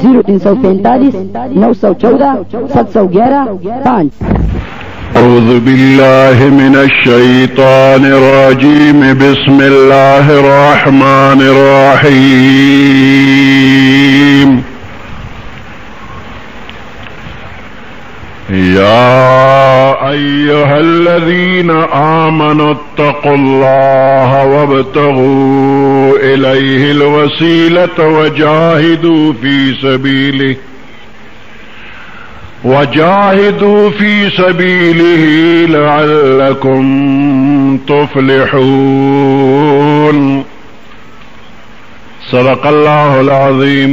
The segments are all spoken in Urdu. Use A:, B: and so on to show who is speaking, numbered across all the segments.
A: 0345 914 711 5।
B: أعوذ بالله من الشيطان الرجيم بسم الله الرحمن الرحيم يا أيها الذين آمنوا اتقوا الله وابتغوا إليه الوسيلة وجاهدوا في سبيله لعلكم تفلحون صدق الله العظيم।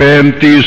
B: 35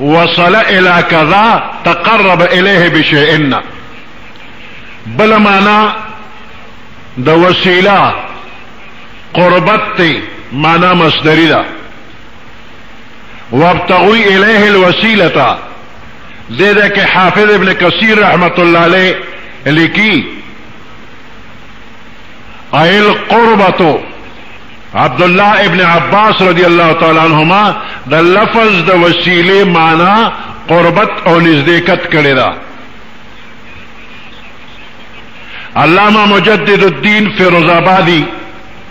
B: وصل الى كذا تقرب اليه بشيء. بل معنى د وسیله قربت تی معنى مصدری دا. وابتغوا الیه الوسیلة دے کہ حافظ ابن کثیر رحمت اللہ علیہ لکھی ایل قربتو عبداللہ ابن عباس رضی اللہ تعالی عنہما دا لفظ دا وسیلے معنی قربت اور نزدېکت کرے دا. علامہ مجدد الدین فیروز آبادی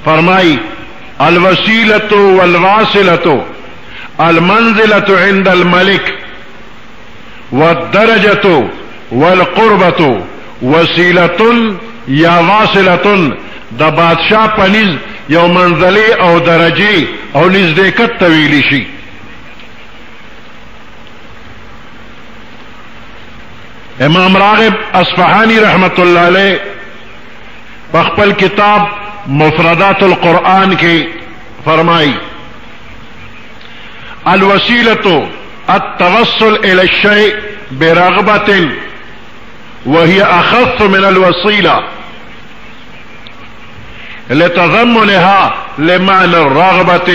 B: فرمائی الوسیلۃ والواصلۃ المنزلۃ عند الملک والدرجۃ والقربۃ وسیلۃ یا واصلۃ دا بادشاہ پنیز یو منزلی او درجی او نزدېکت تویلی شي. امام راغب اصفهانی رحمت اللہ علیہ بخپل کتاب مفردات القرآن کے فرمائی الوسیلۃ التوسل الى الشيء برغبة وهي اخف من الوسیلہ لتضمنها لمعنى الرغبة.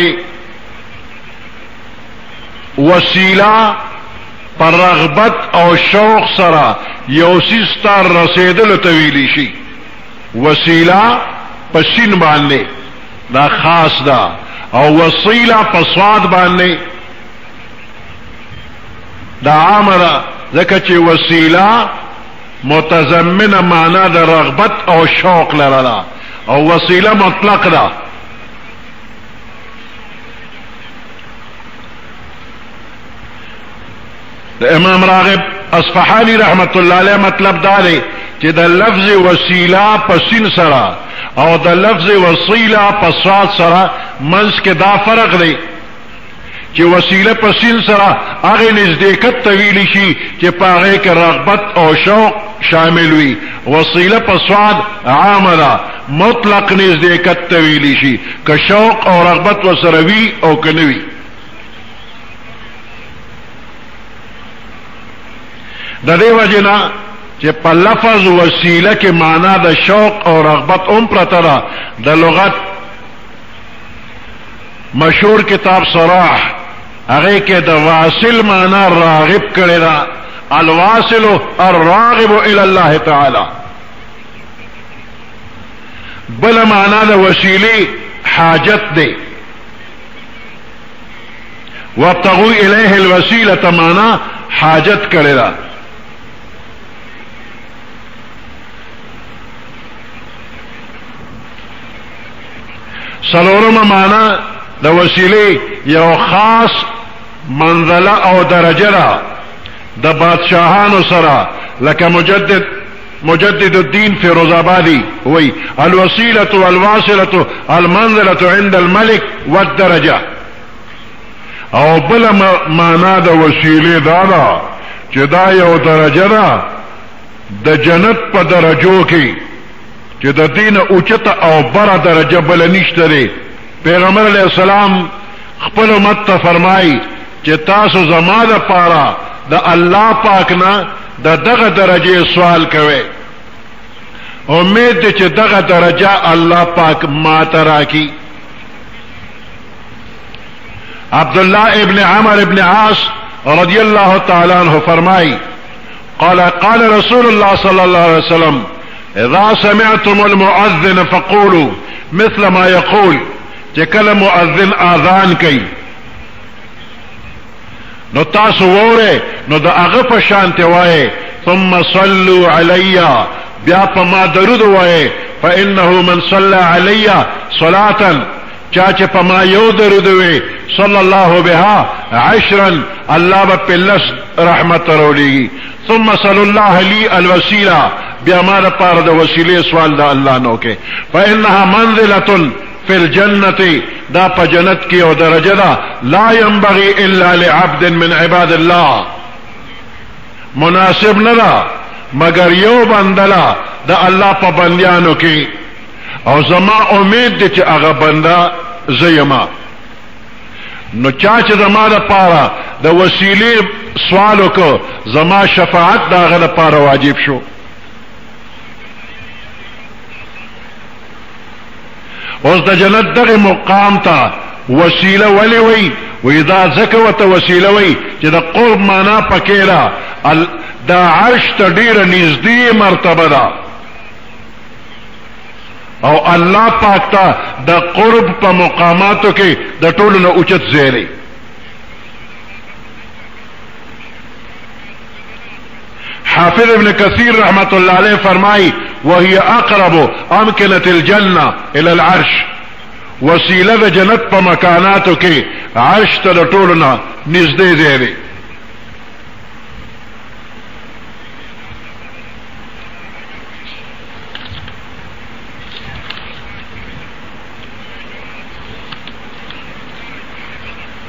B: وسیلہ پر رغبت او شوق سرا یو سیستار رسیدل تویلی شي. وسیلہ پسین باندې دا خاص دا او وسیلہ پسواد باندې دا عام دا ځکه چې وسیلہ متضمنه معنا د رغبت او شوق لرله او وسیلہ مطلق دا. امام راغب اصفهانی رحمت اللہ علیہ مطلب دا دے کہ دا لفظ وسیلہ پسین سرا او دا لفظ وسیلہ پسواد سرا منس کے دا فرق دے کہ وسیلہ پسین سرا آگے نزدېکت طویلی شی کہ پاگے کے رغبت او شوق شامل ہوئی. وسیلہ پسواد عام دا مطلق نزدېکت طویلی شی کہ شوق او رغبت و سروی او کنوی. دا دے وجنا کہ پا لفظ وسیلہ کے معنی دا شوق اور رغبت پرتا دا. دا لغت مشہور کتاب صراح اگے کے دا واصل معنی راغب کرے دا. الواصل الراغب الى اللہ تعالی. بل معنی دا وسیلی حاجت دے. وابتغوا الیہ الوسیلۃ معنی حاجت کرے دا. سلورم معنی دا وسیلے یو خاص منزلہ او درجہ دا دا بادشاہانو سرا لکہ مجدد الدین فیروز آبادی وی الوسیلۃ والواصلۃ المنزلۃ عند الملک والدرجہ. او بلا معنی دا وسیلے دادا چی دا یو درجہ دا دا جنت پا درجو کی چې د دین اوچت او بر درجه بل نشته دی. پیغمبر علیہ السلام خپل امت ته فرمای چې تاسو زما د پاره د الله پاک نه د دغه درجه سوال کوئ. امید دی چې دغه درجه الله پاک ما ته راکړي. عبداللہ ابن عمر ابن عاص رضی اللہ تعالی عنہ فرمائی قال رسول اللہ صلی اللہ علیہ وسلم اذا سمعتم المؤذن فقولوا مثل ما يقول. چې کله مؤذن اذان کوي نو تاسو وره نو د هغه په شان ته وایي ثم صلوا علی بیا په ما درود وایي فانه من صلى علی صلاة چا چې په ما یو درود وي صلی الله بها عشرا الله به په لس رحمت راوړي. ثم صلى الله لي الوسيله بیا ما د پاره د وسیلې سوال د الله نو کې فانها منزله فی الجنت دا پا جنت کی او درجہ دا لا ينبغي الا لعبد من عباد اللہ مناسب ندا مگر یو بندلا دا اللہ پا بندیانو کی او زما امید دی چی اغا بندا زیما نو چاچ زما دا پارا دا وسیلی سوالو کو زما شفاعت دا غل پار واجب شو. اوس د جنت دغه مقام ته وسیله ولی وی وإذا زکوت وسیله وی چې د قرب معنا پکې را دا عرش ته ډیره نږدې مرتبه ده او الله پاک ته د قرب په مقاماتو کې د ټولو نه اوچت ځای دی. حافظ ابن کثیر رحمت اللہ علیہ فرمائی وہی اقرب امکنت الجنہ الى العرش وسیلہ د جنت په مکاناتو کې عرش ته د ټولو نه نږدې ځای دی.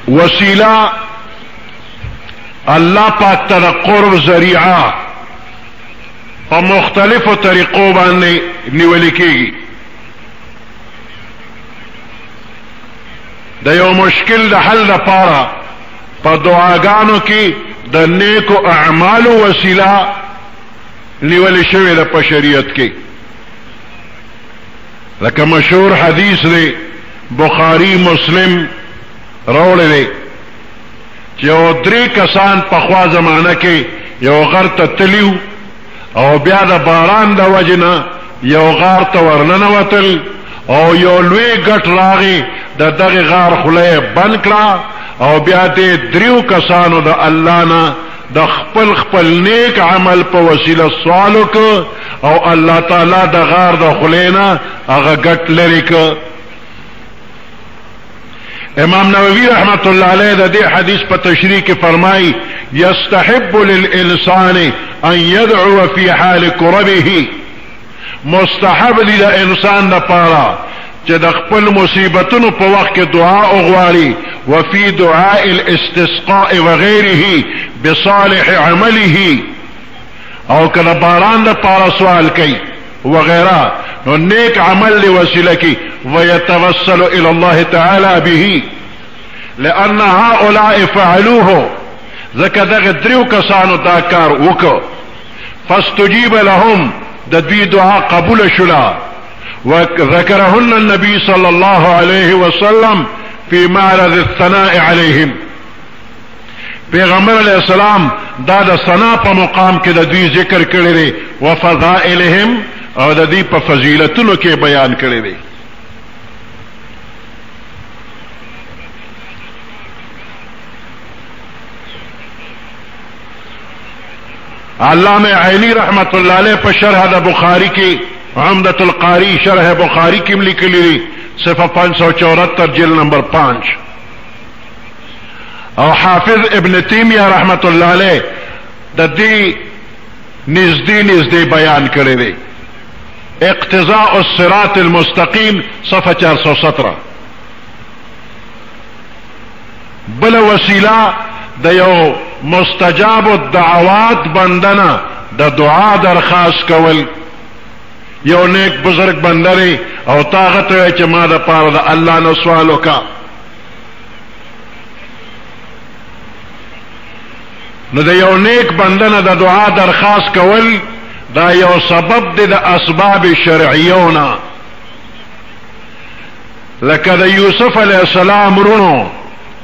B: وسیلہ اللہ پاک ته د قرب ذریعہ په مختلفو طریقو باندې نیول کېږي. د یو مشکل د حل لپاره په دعاګانو کې د نیکو اعمالو وسیله نیول شوې ده په شریعت کې. لکه مشهور حدیث دی بخاری مسلم راوړی دی چې یو درې کسان پخوا زمانه کې یو غر ته تلیو او بیا د باران د وجنه یو غار ته ورننوتل او یو لوی ګټ راغی د دغه غار خوله بند کړه او بیا دې دریو کسانو د الله نه د خپل خپل نیک عمل په وسیله سوال وکړ او الله تعالی د غار د خوله نه هغه ګټ لرې کړ. امام نووی رحمت اللہ علیہ دا دے حدیث پر تشریح کے فرمائی یستحب للانسان ان یدعو فی حال کربه مستحب لی دا انسان دا پارا چه دا خپل مصیبتونو پا وقت دعا اغواری وفی دعاء الاستسقاء وغیره بصالح عمله او کدا باران دا پارا سوال کئی وغیرہ نو نیک عمل لی وسیلہ کی ويتوسل الى الله تعالى به لان هؤلاء فعلوه ذکر دغه دریو کسانو دا کار وکړ فاستجيب لهم د دوی دعا قبول شولا وذكرهن النبي صلى الله عليه وسلم في معرض الثناء عليهم. پیغمبر علیہ السلام دا د ثنا په مقام کې د دوی ذکر کړی دی وفضائلهم او د دې په فضیلتونو کې بیان کړی دی. علامہ عینی رحمت اللہ علیہ پر شرح دا بخاری کی عمدۃ القاری شرح بخاری کی لکلی دی صفحہ 574 جلد نمبر 5 اور حافظ ابن تیمیہ رحمت اللہ علیہ دا دی نزدی بیان کرے دی اقتضاء الصراط المستقیم صفحہ 417. بل وسیلہ د یو مستجاب الدعوات بندنا د دعا درخواست کول. یو نیک بزرگ بندری او طاقت وی چې ما د پاره د الله نه سوال وکا نو د یو نیک بندنه د دعا درخواست کول دا یو سبب دی د اسباب شرعیونا. لکه د یوسف علیہ السلام رونو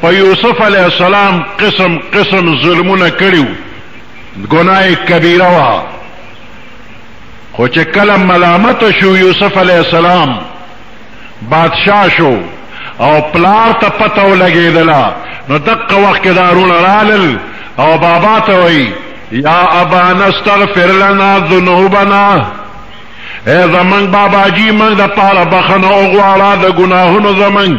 B: په یوسف علیہ السلام قسم قسم ظلمونه کړیو گناه کبیره وا خو چې کله ملامت شو یوسف علیہ السلام بادشاہ شو او پلار ته پته ولګېدله نو دقه وخت کې دا رونه رالل او بابا ته وی یا ابانا استغفر لنا ذنوبنا اے زمنگ بابا جی منگ دا پارا بخنه اغواړه د گناهونو زمنگ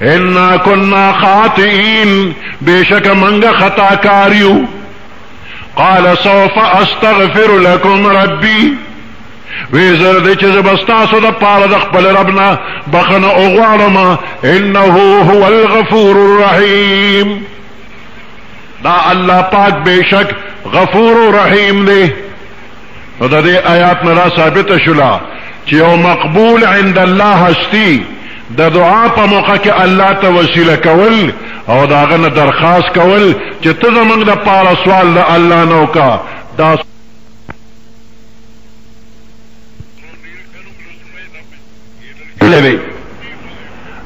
B: انا كنا خاطئين بشك منغ خطا کاریو. قال سوف استغفر لكم ربي ویزر دی چیز بستاسو دا پارا دا خپل ربنا بخن اغوارما انه هو الغفور الرحیم. دا اللہ پاک بے شک غفور رحیم دی. دا دی آیات نرا ثابت شلا چیو مقبول عند اللہ ہستی د دعا په موقع کې الله ته وسیله کول او داغه نه درخواست کول چې ته زمونږ د پاره سوال د الله نه وکا دا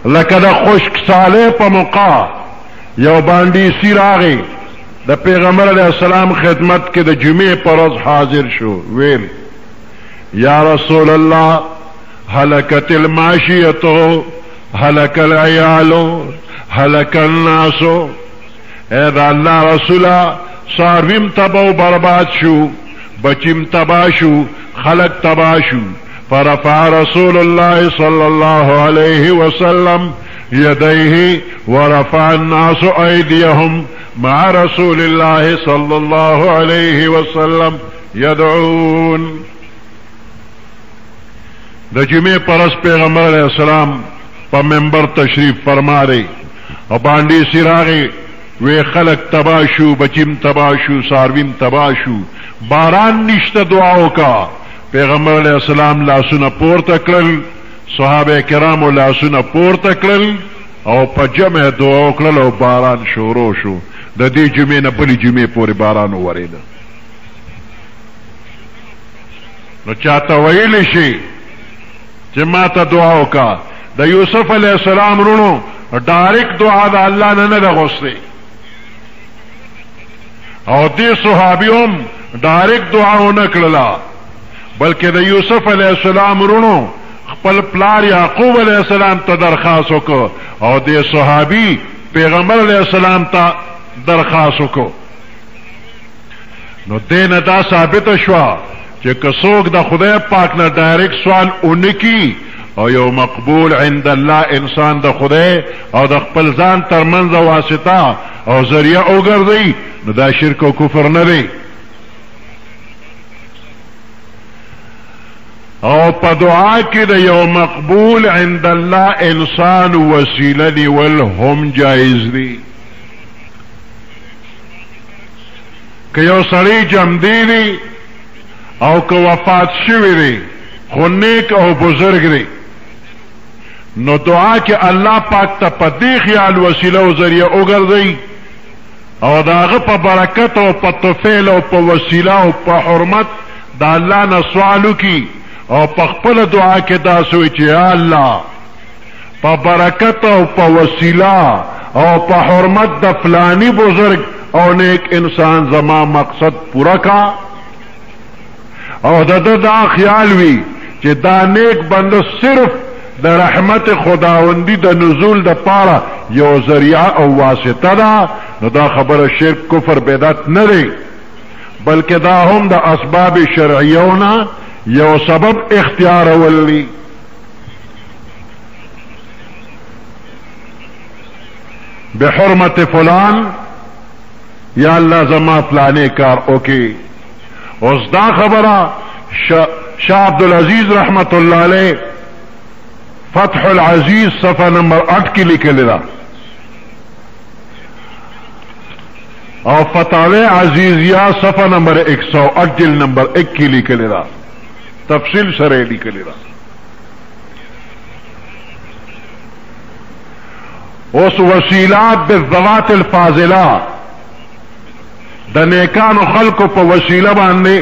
B: لکه د خشک ساله په موقع یو باندې سیراغي د پیغمبر علیہ السلام خدمت کې د جمعې پر ورځ حاضر شو ویل یا رسول الله هلكت الماشیه هلك العيال هلك الناس اے دا الله رسولا سارویم تبا و برباد شو بچیم تبا شو خلق تبا شو فرفع رسول الله صلى الله عليه وسلم يديه ورفع الناس ايديهم مع رسول الله صلى الله عليه وسلم يدعون د جمعې پرس پیغمبر علیہ السلام په منبر تشریف فرما دی او باندې سراغي وی خلق تبا شو بچیم تبا شو سارویم تبا شو باران نشته دعا وکا پیغمبر علیہ السلام لاسونه پورته کړل صحابه کرامو لاسونه پورته کړل او په جمع دعا وکړل او باران شروع شو د دې جمعې نه بلې جمعې پورې باران وورېده نو چاته ویلی شي چې ما ته دعا وکا د یوسف علیہ السلام رونو ډایرکټ دعا د الله نه ده غوښتې او دې صحابیوم ډایرکټ دعا ونه کړله بلکې د یوسف علیہ السلام رونو خپل پلار یعقوب علیہ السلام ته درخواست وکړ او دې صحابي پیغمبر علیہ السلام ته درخواست وکړ نو دې نه دا ثابته شوه چې که څوک د خدای پاک نه ډایرکټ سوال اونکي او یو مقبول عند الله انسان د خدای او د خپل ځان ترمنځ واسطه او ذریعه وګرځي نو دا شرک او کفر نه دی او په دعا کې د یو مقبول عند الله انسان وسیله نیول هم جایز دی که یو سړی جمدی دی او که وفات شوی دی خو نیک او بزرگ دی نو دعا کې الله پاک ته په دې خیال وسیله او ذریعه وګرځي او داغه په برکت او په طفیل او په وسیله او په حرمت د الله نه سوال وکړي او په خپل دعا کې دا سوچ چې یا الله په برکت او په وسیله او په حرمت د فلانی بزرگ او نیک انسان زما مقصد پورا کا او دا خیال وی چې دا نیک بنده صرف د رحمت خداوندی د نزول د پاره یو ذریعہ او واسطه ده نو دا خبره شرک کفر بدعت نه دی بلکې دا هم د اسباب شرعیونه یو سبب اختیار ولی بحرمت فلان یا الله زما فلانه کار اوکی اوس دا خبره شاہ عبدالعزیز رحمت اللہ علیہ فتح العزیز صفحہ نمبر 8 کی لکھے دا اور فتاوی عزیزیہ صفحہ نمبر 108 جلد نمبر 1 کی لکھے دا تفصیل سرے لکھے دا اس وسیلات بالذوات الفاضلہ د نیکانو خلقو په وسیله باندې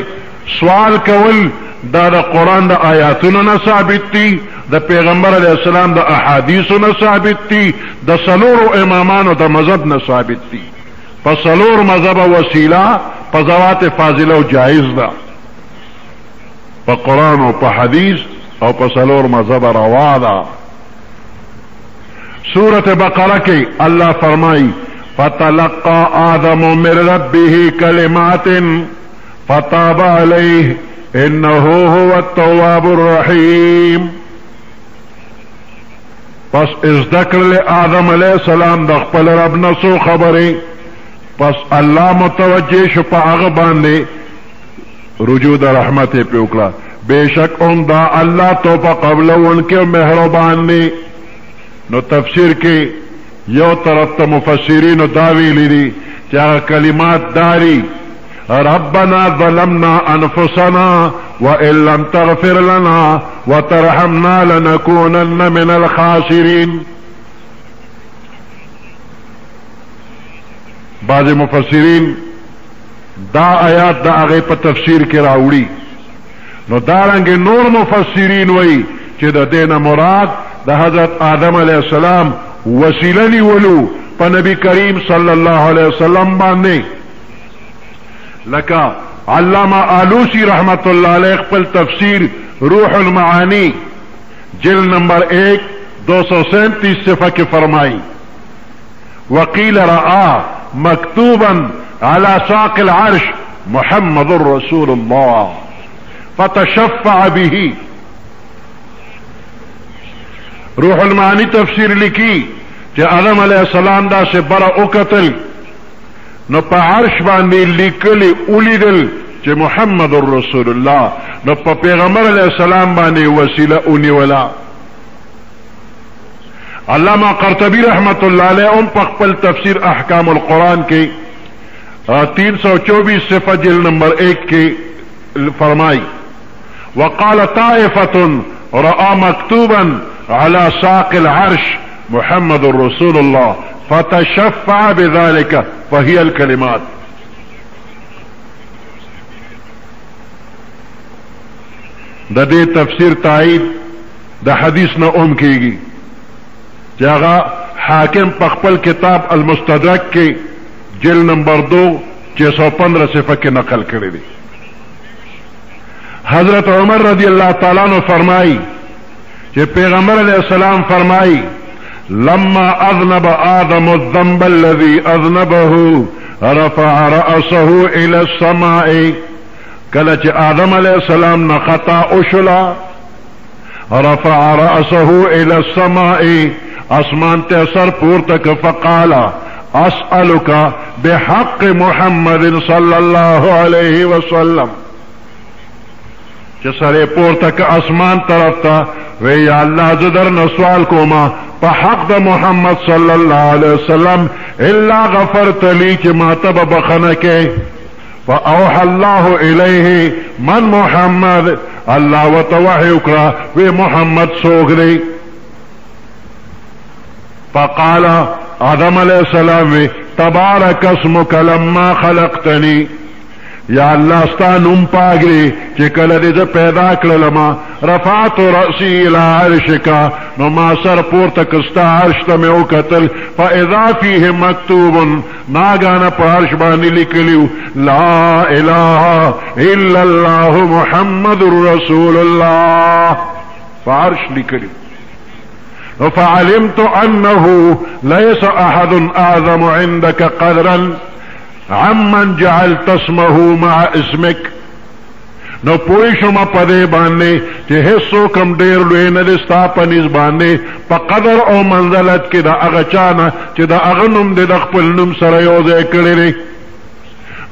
B: سوال کول دا د قرآن د آیاتونو نه ثابت دي د پیغمبر علیہ السلام د احادیثو نه ثابت دي د څلورو امامانو د مذهب نه ثابت دي په څلور مذهب وسیله په ذوات فاضله او جایز ده په قرآن او په حدیث او په څلور مذهب روا ده سورۃ بقرہ کې الله فرمایي فتلقى آدم من ربه كلمات فتاب عليه انه هو التواب الرحيم پس ذکر له آدم علیہ السلام د خپل رب نه سو خبره پس الله متوجه شو په هغه باندې رجوع د رحمت په وکړه بیشک اون دا الله توبه قبل انکه مهربان دی نو تفسیر کې یو طرف ته مفسرین داوی لري چې هغه کلمات داري ربنا ظلمنا انفسنا وإن لم تغفر لنا وترحمنا لنكونن من الخاسرين. بعض مفسرین دا آیات دا هغه په تفسیر کې راوړي، نو دارنګ نور مفسرین وایي چې د دینه مراد د حضرت آدم علیہ السلام وسیله نیولو په نبی کریم صلی الله علیه وسلم باندې. لکه علامہ آلوسی رحمت اللہ علیہ خپل تفسیر روح المعانی جلد نمبر 1 237 صفحہ کے فرمائی وقیل رآ مکتوبا على ساق العرش محمد رسول اللہ فتشفع به. روح المعانی تفسیر لکی کہ آدم علیہ السلام دا سے برا اکتل نو پا عرش باندی لیکلی اولیدل چه محمد رسول اللہ، نو پا پیغمبر علیہ السلام باندی وسیلہ اونیولا. علامہ قرطبی رحمت اللہ علیہ ام پا خپل تفسیر احکام القرآن کی 324 صفحہ جلد نمبر 1 کی فرمائی وقال طائفة رأى مكتوبا على ساق العرش محمد رسول اللہ فتشفع بذلك فهي الكلمات. دا دے تفسیر تائید دا حدیث نہ ام کیگی جاغا حاکم پخپل کتاب المستدرک کے جلد نمبر 2 615 صفحہ کے نقل کرے دی. حضرت عمر رضی اللہ تعالیٰ عنہ فرمائی کہ پیغمبر علیہ السلام فرمائی لما اذنب آدم الذنب الذي اذنبه رفع رأسه الى السماء. کلچ آدم علیہ السلام نہ خطا اشلا رفع رأسه الى السماء اسمان تے سر پورتک فقال اسألك بحق محمد صلی اللہ علیہ وسلم. سر پورتک اسمان طرف تا وی یا اللہ زدر نسوال کوما پا حق دا محمد صلی اللہ علیہ وسلم الا غفرت لی چی ماتب بخنکے. فاوحى الله الیہ من محمد اللہ وتوحی اکرا وی محمد سوگ دی. فقال آدم علیہ السلام تبارک اسمک لما خلقتنی یا اللہ ستا نم پاگری چی کلدی پیدا کلما رفعت رأسی الى عرشکا نو ما سر پورتک ستا عرشتا میں اوکتل فاذا فیہ مکتوب ناگانا پا عرش بانی لکلیو لا الہ الا اللہ محمد رسول اللہ فعرش لکلیو فعلمت انه ليس احد اعظم عندك قدرا عمن جعلت اسمه مع اسمك. نو پوئی شما پدے باندے چه حصو کم دیر لوی ندستا پنیز باندے پا قدر او منزلت کی دا اغچانا چه دا اغنم دے دا خپل نم سریوزے کردے.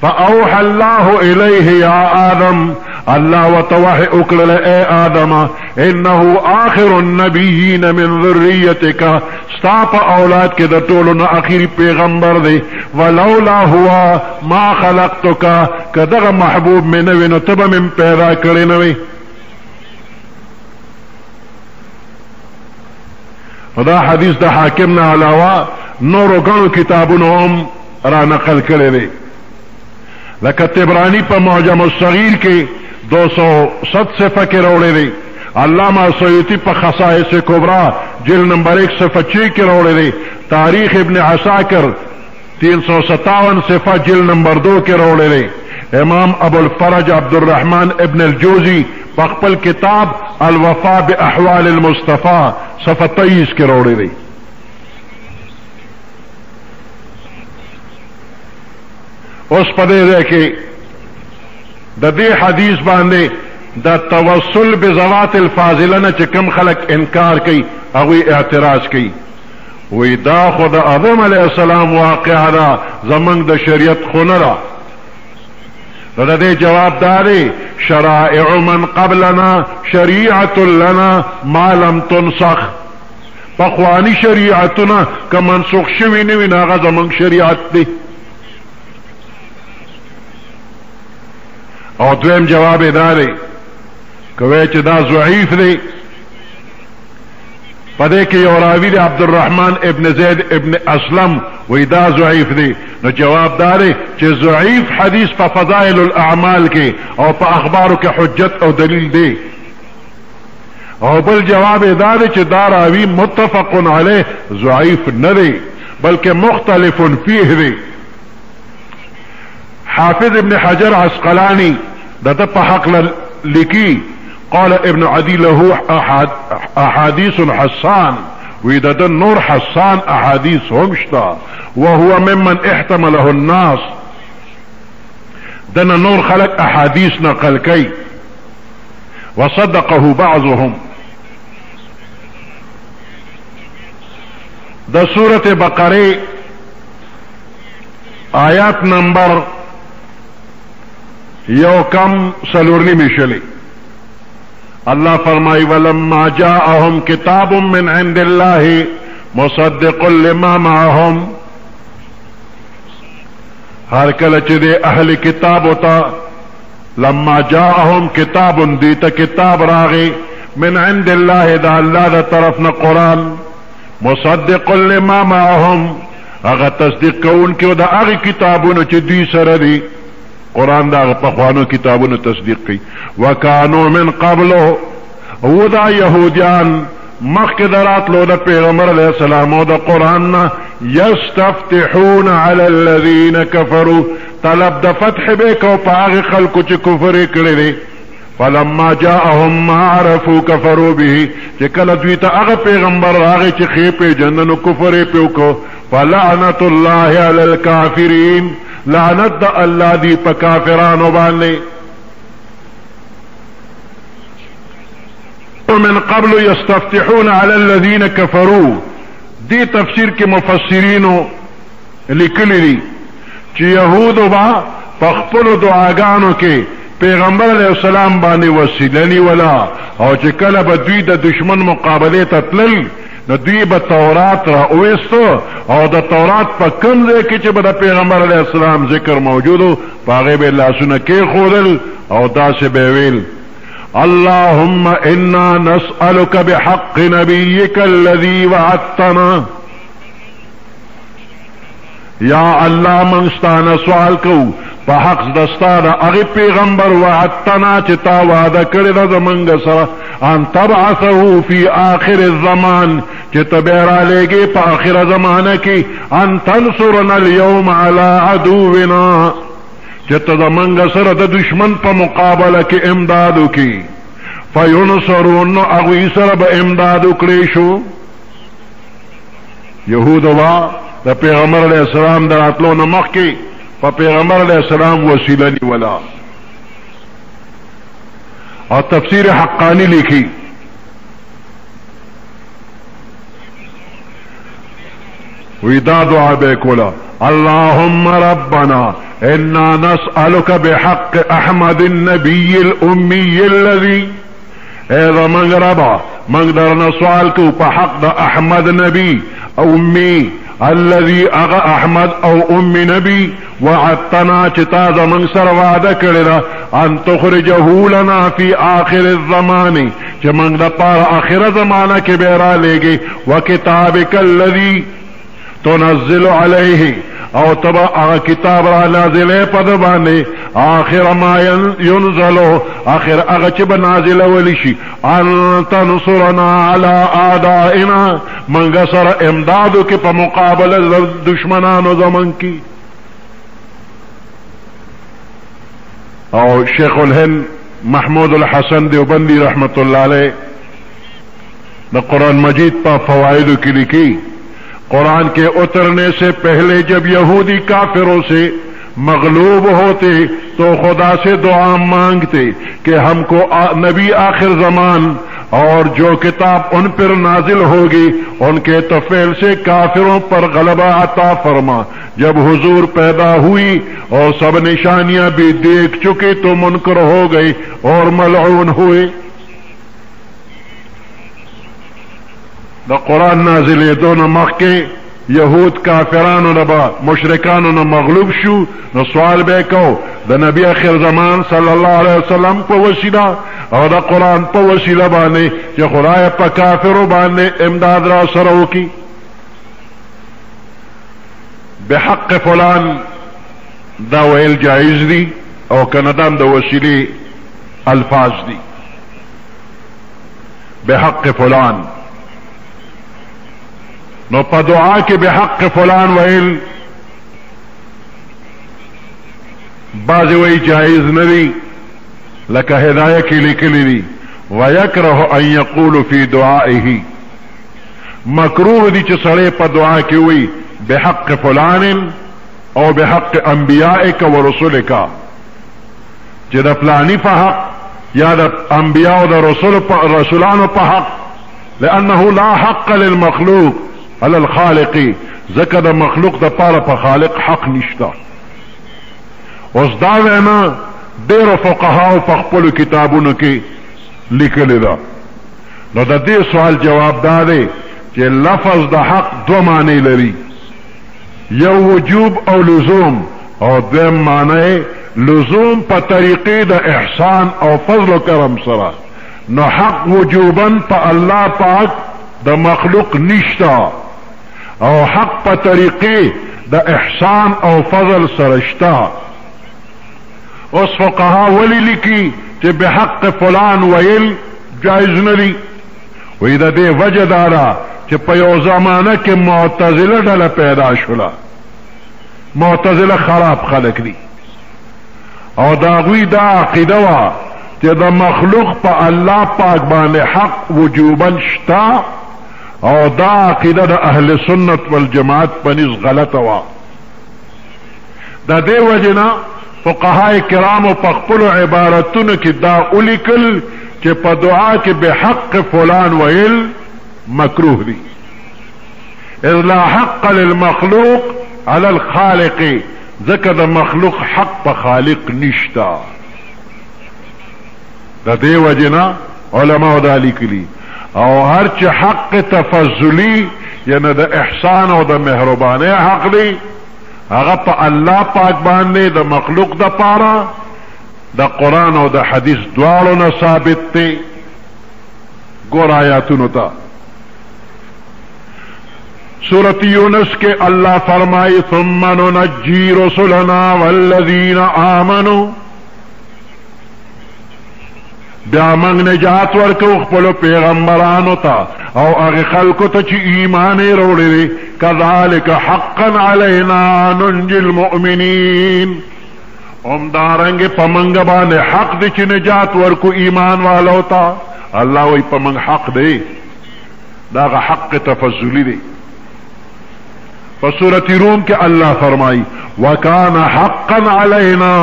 B: فاوحى الله الیہ یا آدم اللہ وتوحی اکرل اے آدم انہو آخر النبیین من ذریتکا ستاپ اولاد کے دا طولنا اخیری پیغمبر دے ولولا ہوا ما خلقتکا کدغ محبوب میں نوی نتب من پیدا کرے نوی. دا حدیث دا حاکمنا علاوہ نورو گنو کتابونو ہم را نقل کرے دے. لکہ تبرانی پا معجم الصغیر کے 207 صفحہ کے روڑے دے. علامہ سیوطی پا خصائص کبرا جلد نمبر 1 صفحہ 6 کے روڑے دے. تاریخ ابن عساکر 357 صفحہ جلد نمبر 2 کے روڑے دے. امام ابو الفرج عبد الرحمن ابن الجوزی پخپل کتاب الوفا باحوال المصطفیٰ صفحہ 23 کے روڑے دے. اس پدے دے کہ دا دے حدیث باندے دا توسل بذوات الفاضلہ چکم خلق انکار کی اگوی اعتراض کی وی دا خود آدم علیہ السلام واقعہ دا زمنگ دا شریعت خونرا. دا دے جواب دارے شرائع من قبلنا شریعت لنا ما لم تنسخ. پخوانی شریعتنا کا منسوخ شوی نوی ناغا زمنگ شریعت دی. اور دویم جواب دارے کوي چې دا ضعیف دی پدې کې یو راوی دی عبدالرحمن ابن زید ابن اسلم وی دا ضعیف دی نو جواب دا دی چې ضعیف حدیث په فضائل الاعمال کې او په اخبارو کې حجت او دلیل دی او بل جواب دا دی چې دا راوی متفق علیه ضعیف نه دی بلکې مختلف فیه دی حافظ ابن حجر عسقلانی دا په حق لیکي قال ابن عدي له احاديث حسان وإذا النور حسان احاديث همشتا وهو ممن احتمله الناس دنا نور خلق احاديث نقل كي وصدقه بعضهم ده سورة بقره آيات نمبر یو کم سلورنی مشلی اللہ فرمائی ولما جاءهم کتاب من عند اللہ مصدق لما معهم ہر کل چدے اہل کتاب ہوتا لما جاءهم کتاب دیتا کتاب راغی من عند اللہ دا اللہ دا طرفنا قرآن مصدق لما معهم اغا تصدیق کون کیو دا اغی کتابونو چی دی سردی قرآن دا پخوانو کتابونو تصدیق کی وکانو من قبلو او دا یهودیان مخک دراتلو دا پیغمبر علیہ السلام او دا قرآن یستفتحون علی الذین کفروا طلب دا فتح بیکو پاغی خلقو چی کفر کردی فلما جاءهم ما عرفوا كفروا به چې کله دوی ته هغه پیغمبر راغی چې خېپې جننو کفر یې پیوکو فلعنت الله علی الکافرین لعنت د الله دی په کافرانو باندې ومن قبل يستفتحون على الذين كفروا دی تفسیر کې مفسرینو لیکلی دي چې يهودو با په خپل دعاګانو کې پیغمبر علیہ السلام باندې وسیلنی ولا او چې کله به دوی د دشمن مقابله ته تلل نو دوی به تورات را اویستو او د تورات په کوم ځای کې چې به د پیغمبر علیہ السلام ذکر موجودو پاغه به لاسونه کې خودل او داسې به ویل اللهم انا نسألك بحق نبيك الذي وعدتنا یا الله من ستانه سوال کو په حق دستا دا هغه پیغمبر وعدتنا چې تا وعده کړی دا زمونږ سره ان تبعثه فی آخر الزمان چې تبیرا لګي په آخر زمانه کې ان تنصرنا اليوم على عدونا چې ته زمونږ سره د دشمن په مقابله کې امداد وکړي فینصرون هغوی سره به امداد وکړي شو یهود وا د پیغمبر علیہ السلام در راتلو نه مخکې په پیغمبر علیہ السلام وسیله نیولا او تفسیر حقانی لیکھی ویدا دعا بے کولا اللهم ربنا انا نسألك بحق احمد النبي الامي الذي اذا من ربا من درنا سوال کو په حق د احمد نبی امي الذي اغا احمد او ام نبی وعدتنا چتا زمن سر وعده کړی ان تخرجه لنا في اخر الزمان چې موږ د پاره اخر زمانہ کې به را لېږي وکتابک الذي تنزل عليه او تبا اغا کتاب را نازله پد باندې آخر ما ينزلو آخر اغا چه بنازل ولشی ان تنصرنا على اعدائنا منگا سر امدادو کی پا مقابل دشمنانو زمن کی او شیخ الهند محمود الحسن دیوبندی رحمت اللہ علیہ دا قرآن مجید پا فوائدو کی لکھی قرآن کے اترنے سے پہلے جب یہودی کافروں سے مغلوب ہوتے تو خدا سے دعا مانگتے کہ ہم کو نبی آخر زمان اور جو کتاب ان پر نازل ہوگی ان کے طفیل سے کافروں پر غلبہ عطا فرما جب حضور پیدا ہوئی اور سب نشانیاں بھی دیکھ چکے تو منکر ہو گئے اور ملعون ہوئے دا قرآن نازل دون مخی یهود کافرانو نبا مشرکانو نو مغلوب شو نو سوال بے کو دا نبی آخر زمان صلی اللہ علیہ وسلم کو وسیلہ او دا قرآن پا وسیلہ بانے چه خدای پا کافرو بانے امداد را سرو کی بحق فلان دا ویل جائز دی او کندام دا وسیلی الفاظ دی بحق فلان نو پا دعا کے بحق فلان ویل بعض وی جائز ندی لکه هدایه کی لکلی دی ویکره ان یقول فی دعائه مکروه دی چه سڑے پا دعا کی وی بحق فلان او بحق انبیائک و رسولک چه دا فلانی پا حق یا دا انبیاء و دا رسولان پا حق لانه لا حق للمخلوق علی الخالقی ذکر دا مخلوق دا پارا پا خالق حق نشتا اوس دا وینا ډیرو فقهاو په خپلو کتابونو کې لیکلې ده نو د دې سوال جواب دا دی چې لفظ د حق دو معنی لري یو وجوب او لزوم او دویم معنی لزوم په طریقې د احسان او فضل و کرم سره نو حق وجوبا په الله پاک د مخلوق نشتا او حق په طریقې د احسان او فضل سره شتا اوس فقها ولی لکی چې بحق فلان ویل جائز ندی وی دا دې وجه دارا چې په یو زمانه کې معتزله ډله پیدا شوله معتزله خراب خلق دي او دا غوی دا عقیده وا چې د مخلوق په الله پاک باندې حق وجوبا شتا او دا عقیده د اهل سنت والجماعت پنځ غلطه وا دا دې وجنا فقهاء کرام په خپل عبارتونو کې دا ولیکل چې په دعا کې بحق فلان ویل مکروه دي اذ لا حق للمخلوق على الخالق ذکر د مخلوق حق په خالق نشتا د دې وجنا علماء دا لیکلي او هر چې حق تفضلی یعنی د احسان او د مهرباني حق دی هغه په الله پاک باندې د مخلوق د پاره د قرآن او د حدیث دواړو نه ثابت دی ګور آیاتونو ته سورۃ یونس کے اللہ فرمائی ثم ننجی رسلنا والذین آمنوا بیا منگ نجات ورکو خپلو پیغمبرانو تا او اغی خلقو تا چی ایمانی روڑی دی کذالک حقا علینا ننجی المؤمنین امدارنگ پمنگ بانے حق دی چی نجات ورکو ایمان والو تا اللہ وی پمنگ حق دی داغا حق تفضلی دی فسورة روم کے اللہ فرمائی وکان حقا علینا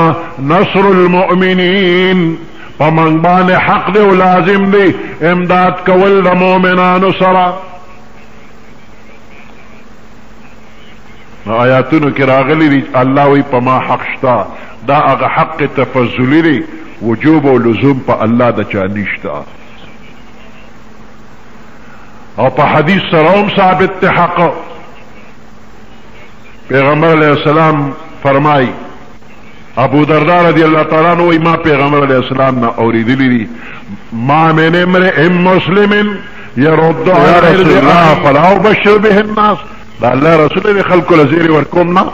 B: نصر المؤمنین پمنگ بانے حق دے و لازم دے امداد کول دا مومنانو سرا آیاتونو کی راغلی دی اللہ وی پما حق شتا دا اغا حق تفضلی دی وجوب و لزوم پا اللہ دا چانیشتا او پا حدیث سروم ثابت تے حق پیغمبر علیہ السلام فرمائی ابو درداء رضی اللہ تعالیٰ عنہ ما پیغمبر علیہ السلام نا اوریدلی دی ما من امرئ مسلم يرد على الرضا فلا ابشر به الناس دا اللہ رسول دی خلق لزیر ورکومنا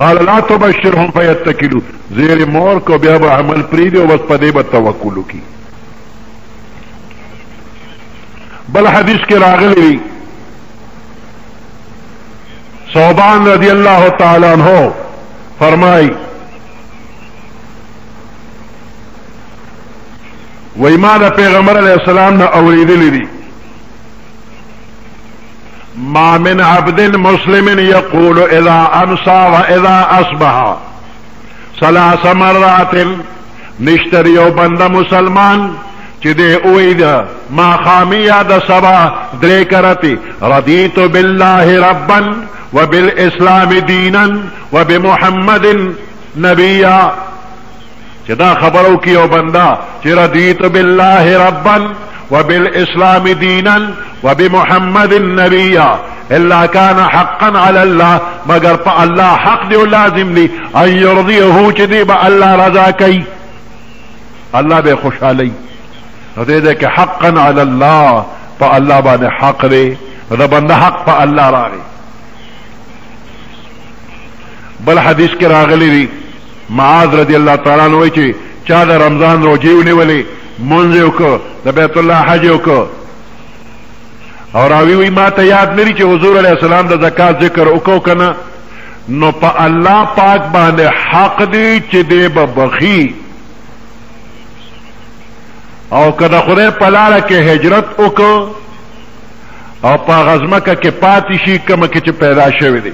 B: قال لا تبشرهم فيتكلوا زیر مور کو بیا با عمل پریدی و بس پدے با توکلو کی بل حدیث کے راغلی دی صوبان رضی اللہ تعالیٰ عنہ فرمائی ویما دا پیغمبر علیہ السلام نا اوریدلی دی ما من عبد مسلم یقول اذا امسا و اذا اصبح ثلاث مرات نشتری و بند مسلمان چی دے اوئی دا ما خامیہ دا سبا درے کرتی رضیت باللہ ربا و بالاسلام دینا و بمحمد نبیا چی دا خبرو کیو بندہ چی رضیت باللہ ربا و بالاسلام دینا و بمحمد نبیا الا کان حقا علی اللہ مگر پا اللہ حق دی و لازم دی ان یرضیہو چی دی با اللہ رضا کئی الله به خوشحالی. نو دې کې حقا علی الله، په الله باندې حق دی، دا بنده حق په الله راغی. بل حدیث کې راغلی دی معاذ رضی الله تعالی عنہ وایي چې چا د رمضان روزې ونیولې، مونځ یې وکړ، د بیت الله حج یې وکړ، او راوی وی ما ته یاد لري چې حضور علیه السلام د زکات ذکر وکړو کنه، نو په الله پاک باندې حق دی چې دی به بخي، او که د خدای په لاره کې هجرت وکړو او په غزمکه کې پاتې شي کومه کې چې پیدا شوی دی.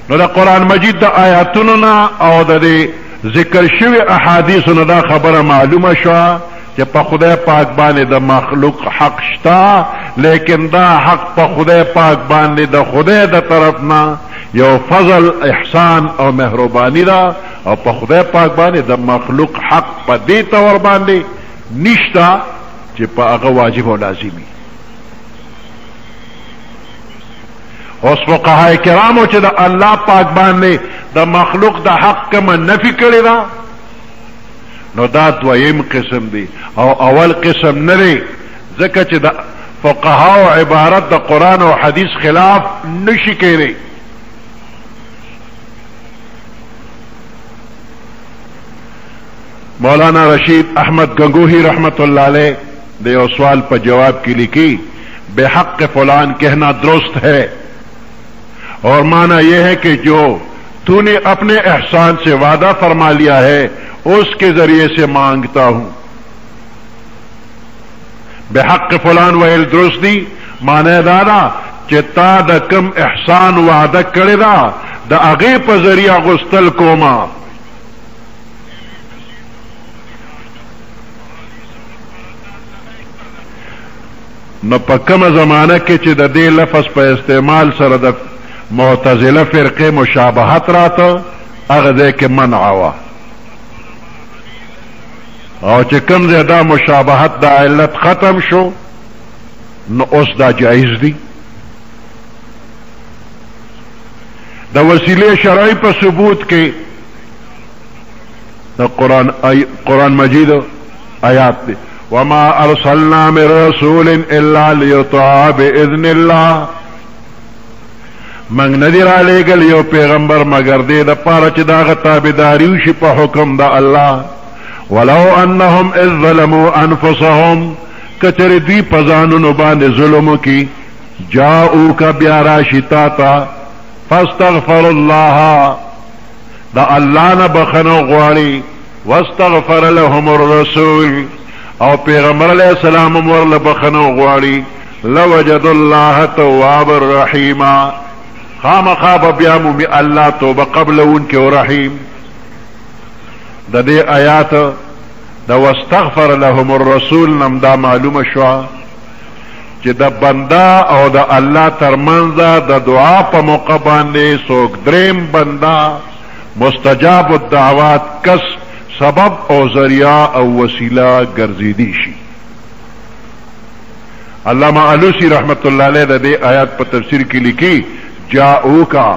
B: نو د قرآن مجید د آیاتونو نه او د ذکر شوی احادیثو نه دا خبره معلومه شوه چې په خدای پاک باندې د مخلوق حق شته، لیکن دا حق په خدای پاک باندې د خدای د طرف نه یو فضل، احسان او مهربانی ده، او په خدای پاک باندې د مخلوق حق په دې طور باندې نشته چې په هغه واجب او لازمي. اوس فقهای کرامو چې د الله پاک باندې د مخلوق د حق کومه نفي کړې ده، نو دا دویم قسم دی او اول قسم نه دی، ځکه چې د فقهاو عبارت د قرآن او حدیث خلاف نشي کېدی. مولانا رشید احمد گنگوہی رحمت اللہ علیہ نے یو سوال پر جواب کی لکھی بحق فلان کہنا درست ہے، اور معنی یہ ہے کہ جو تو نے اپنے احسان سے وعدہ فرما لیا ہے اس کے ذریعے سے مانگتا ہوں. بحق فلان ویل درست دی معنی دادا چې تا د کم احسان وعده کړی دا د هغې په ذریعه غوښتل کومه. نو په کومه زمانه کې چې د دې لفظ په استعمال سره د معتزله فرقې مشابهت راته، هغه ځای کې منع وه، او چې کوم ځای دا مشابهت د علت ختم شو نو اوس دا جایز دی. د وسیلې شرعي په ثبوت کې د قرآن مجید آیات دی وما ارسلنا من رسول الا ليطاع باذن الله، منگ ندی را لېږل یو پیغمبر مگر دې د پاره چې د هغه تابعداري وشي په حکم د الله. ولو انهم اذ ظلموا انفسهم، کچرې دوی په ځانونو باندې ظلم وکړي، جاءوک بیا راشي تا ته فاستغفر الله، د الله نه بخنه غواړي، واستغفر لهم الرسول، او پیغمبر علیہ السلام ورله بخنه غواړي، لوجد الله توابا رحیما، خامخا به بیا مومي الله توبه قبلونکي او رحیم. د دې آیات د واستغفر لهم الرسول نم دا معلومه شوه چې د بنده او د الله ترمنځ د دعا په موقع باندې څوک دریم بنده مستجاب الدعوات کس سبب او ذریعہ او وسیله ګرځېدی شي. علامہ علوسی رحمت اللہ علیہ د دې آیات په تفسیر کې لیکي جاءوکا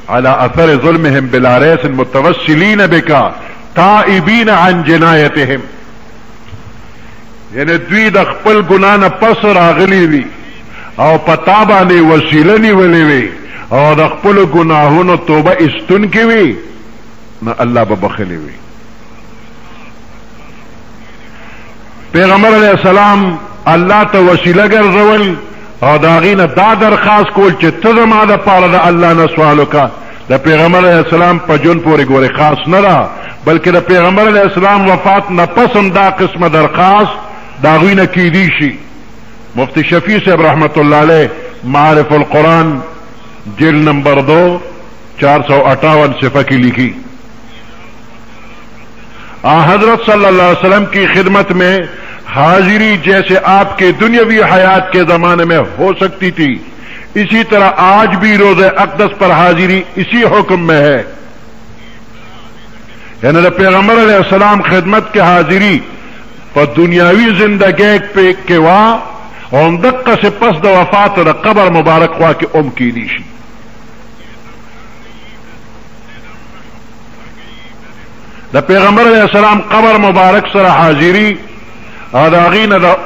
B: على اثر ظلمهم بلا ریس متوسلین بکا تائبین عن جنایتهم، یعنی دوی د خپل ګناه نه پس راغلی وي او پتا باندې وسیله نیولې وي او د خپل ګناهونو توبه استونکې وي، نو الله به بخښلی وي. پیغمبر علیہ السلام الله ته وسیله ګرځول او د هغې نه دا درخواست کول چې ته زما دپاره د الله نه سوال وکړه. د پیغمبر علیہ السلام په ژوند پورې ګورې خاص نه ده، بلکې د پیغمبر علیہ السلام وفات نه پس هم دا قسمه درخواست د هغوی نه کیدی شي. مفتی شفیع صاحب رحمت اللہ علیہ معارف القرآن جلد نمبر 2 458 صفحہ کی لکھی حضرت صلی اللہ علیہ وسلم کی خدمت میں حاضری جیسے آپ کے دنیاوی حیات کے زمانے میں ہو سکتی تھی، اسی طرح آج بھی روز اقدس پر حاضری اسی حکم میں ہے. یعنی پیغمبر علیہ السلام خدمت کے حاضری پر دنیاوی زندگی پہ کوا اور دقه سے پس د وفات د قبر مبارک خوا کې کی دی شي. د پیغمبر علیہ السلام قبر مبارک سره حاضری او د هغې نه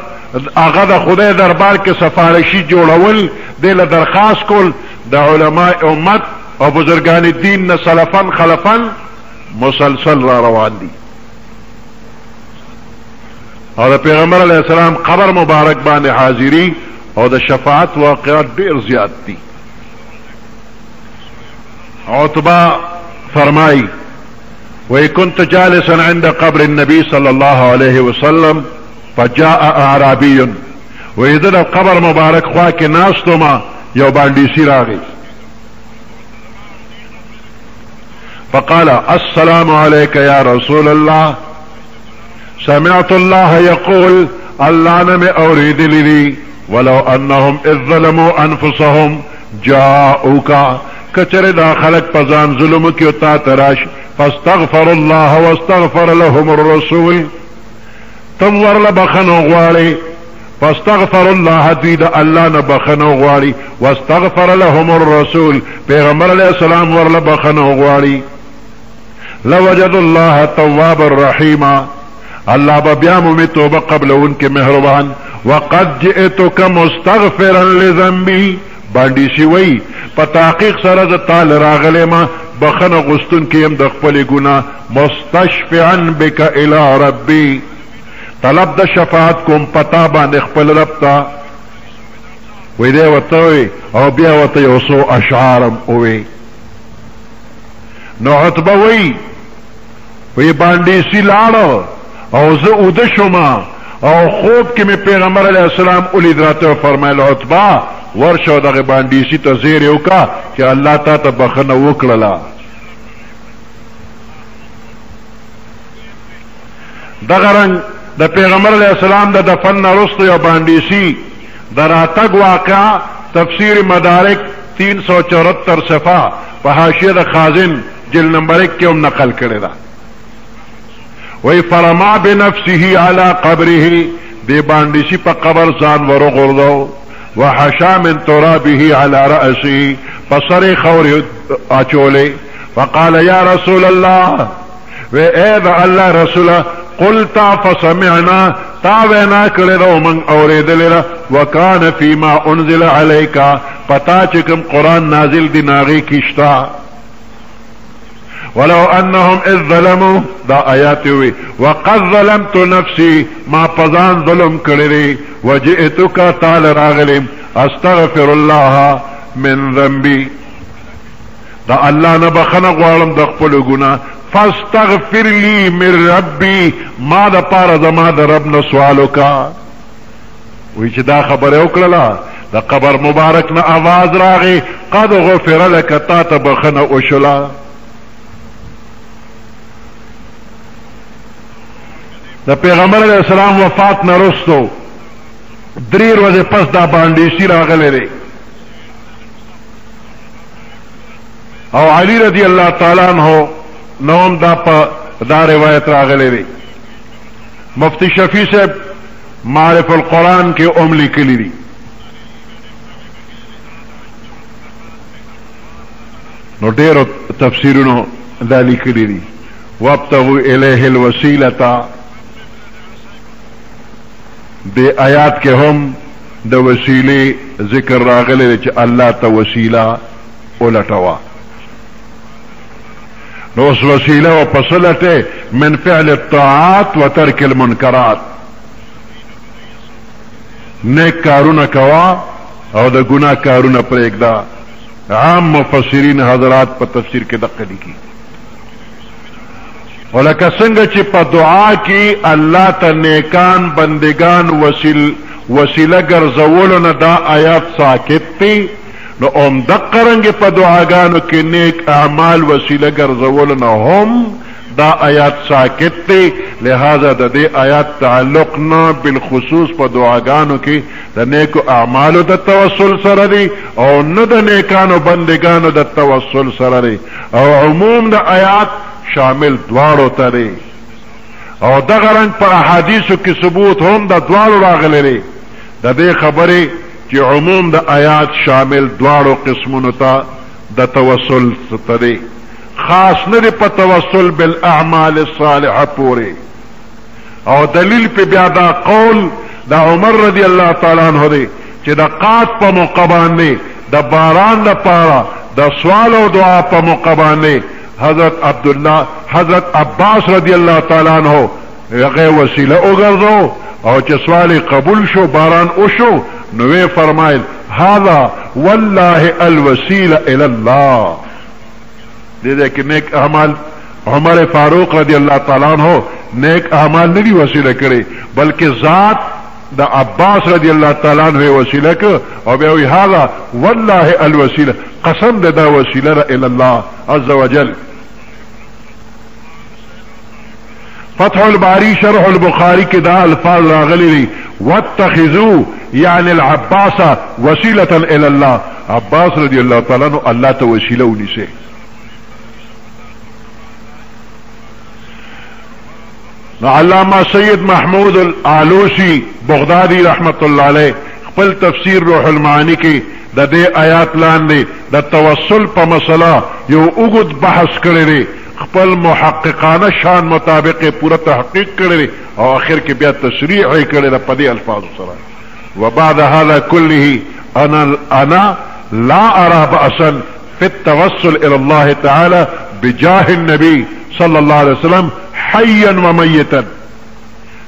B: هغه د خدای دربار کې سفارشي جوړول دې له درخواست کول د علماء امت او بزرگان دین نه سلفن خلفن مسلسل را روان دي او د پیغمبر علیہ السلام قبر مبارک باندې حاضری او د شفاعت واقعات ډیر زیات دي. عتبہ فرمائی وی كنت جالسا عند قبر النبي صلى الله عليه وسلم فجاء اعرابي وی د قبر مبارک خوا کې ناستما یو باندیسی راغی فقال السلام عليك يا رسول الله سمعت الله يقول الله نم اورید لي ولو انهم اذ ظلموا انفسهم جاءوك کچر دا خلق پزان ظلم کیو تا تراش فاستغفر الله واستغفر لهم الرسول تم ورل بخنو غواړي فاستغفر الله دوی دا الله نه بخنو غواړي واستغفر لهم الرسول پیغمبر علیہ السلام ورل بخنو غواړي لوجد الله تواب الرحیم الله بیا مو توبه قبل انکه مهربان وقد جئتك مستغفرا لذنبي باندې شي وی په تحقیق سره د تعالی راغلی ما بخنه غستون کیم د خپل ګناه مستشفعا بك الى ربي طلب د شفاعت کوم پتا باندې خپل رب ته وی دی وته او بیا وته یو سو اشعارم وی نو عتبه وی باندې سی لاړو او زه اوده شما او خوب کې مې پیغمبر علیہ السلام اولید راته فرمایل عتبه ورشو دغه باندې سی ته زیر یو کا چې الله تا ته بخنه وکړه دغه رنګ د پیغمبر علیہ السلام د دفن وروسته یو باندې سی د راتګ واقعه تفسیر مدارک 374 صفحه په حاشیه د خازن جلد نمبر 1 کې هم نقل کړی ده وی فرما بنفسه على قبره دی باندې سی په قبر ځان ورغورځو وحشا من ترابه على رأسه فصر خور اچولے فقال يا رسول الله وإذا الله رسول قلتا فسمعنا تاوینا کردو من اوریدلنا وکان فيما انزل عليك پتا چکم قرآن نازل دی ناغی کشتا ولو انهم اذ ظلموا دا آیات ہوئی وقد ظلمت نفسی ما پزان ظلم کردی وجئتک تعال راغلیم استغفر الله من ذنبی دا اللہ نبخن غوالم دا خپل گناہ فاستغفر لی من ربی ما دا پارا زما دا رب نسوالو کا وی چی دا خبر اکرلا دا قبر مبارک نا آواز راغی قد غفر لک تا تبخن اشلا دا پیغمبر علیہ السلام وفات نرستو 3 ورځې پس دا باندې سی راغلی دی او علی رضی اللہ تعالی عنہ نوم دا روایت راغلی دی مفتی شفیع صاحب معرف القرآن کے ام لکلی دی نو ډیرو تفسیرونو دا لیکلی دی وابتغوا الیہ الوسیلۃ دے آیات کے ہم دا وسیلے ذکر راغلے چا اللہ تا وسیلہ اولٹوا نو اس وسیلہ و پسلتے من فعل الطاعات و ترک المنکرات نیک کارونا کوا او دا گناہ کارونا پریک دا عام مفسرین حضرات پا تفسیر کے دقلی کی ولکه څنګه چې په دعا کې الله ته نیکان بندگان وسیله ګرځولو نه دا آیات ساکت دی نو دقه رنګې په دعاګانو کې نیک اعمال وسیله ګرځولو نه هم دا آیات ساکت دی لہذا د دې آیات تعلق نه بالخصوص په دعاګانو کې د نیکو اعمالو د توسل سره دی او نه د نیکانو بندگانو د توسل سره دی او عموم د آیات شامل دوارو تری او دغه رنګ په احادیثو کې ثبوت هم د دوارو راغلی دی د دې خبرې چې عموم د آیات شامل دوارو قسمونو ته د توسل ته دی خاص نه دی په توسل بالاعمال الصالحه پورې. او دلیل په بیا دا قول دا عمر رضی الله تعالی عنہ دی چې د قات په موقع باندې د باران لپاره د سوال او دعا په موقع باندې حضرت عباس رضی الله تعالی عنہ هغه وسیله وګرځو او چې سوال قبول شو باران وشو نو وی فرمایل هذا والله الوسیله الى الله. دې کې نیک اعمال عمر فاروق رضی الله تعالی عنہ نیک اعمال نه دی وسیله کړي بلکې ذات د عباس رضی الله تعالی عنہ وسیله ک او بیا وی هذا والله الوسیله قسم دا وسیله الى الله عز وجل. فتح الباری شرح البخاری کې دا الفاظ راغلي دي واتخذوا يعني العباس وسيله الى الله. عباس رضی الله تعالی عنہ الله ته وسیله ونیسه. علامہ سید محمود العلوسی بغدادی رحمت اللہ علیہ خپل تفسیر روح المعانی کی د دې آیات لاندې د توسل په مسله یو اوږد بحث کړی دی خپل محققانه شان مطابق پورا تحقیق کړی او آخر کې بیا تشریح یې کړی د په دې الفاظ سره. وبعد هذا كله انا لا ارى بأسا في التوسل الى الله تعالى بجاه النبي صلى الله عليه وسلم حيا وميتا.